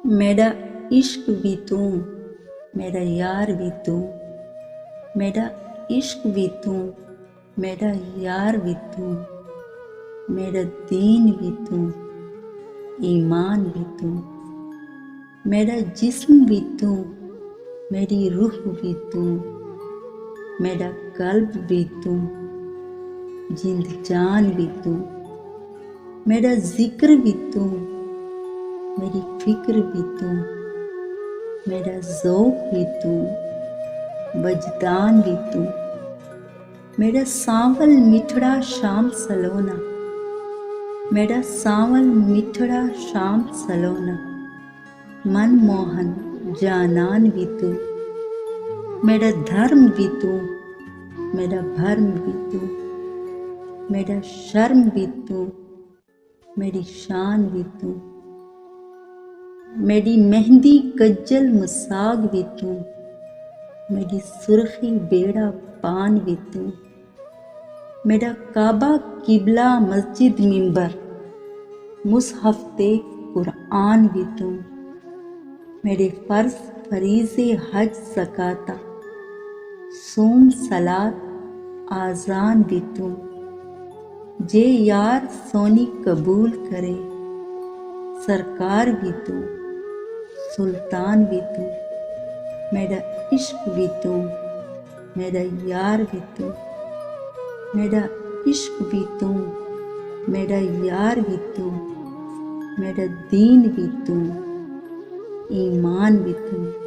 میرا عشق بھی تو، میرا یار بھی تو، میرا عشق بھی تو، میرا یار بھی تو، میرا دین بھی تو، ایمان بھی تو، میرا جسم بھی تو، میری روح بھی تو، میرا قلب بھی تو، جند جان بھی تو، میرا ذکر بھی تو، میری فکر بھی تو، میرا ذوق بھی تو، وجدان بھی تو، میرا سانول مٹھڑا شام سلونا، میرا سانول مٹھڑا شام سلونا، من موہن جانان بھی تو، میرا دھرم بھی تو، میرا بھرم بھی تو، میرا شرم بھی تو، میری شان بھی تو، میری مہندی کجل مساگ بھی تو، میری سرخی بیڑا پان بھی تو، میرا کعبہ قبلہ مسجد منبر مصحف قرآن بھی تو، میرے فرض فریضے حج زکوٰۃ صوم صلاۃ آذان بھی تو، جے یار سونی قبول کرے سرکار بھی تو، سلطان بھی تو، میرا عشق بھی تو، میرا یار بھی تو، میرا عشق بھی تو، میرا یار بھی تو، میرا دین بھی تو، ایمان بھی تو۔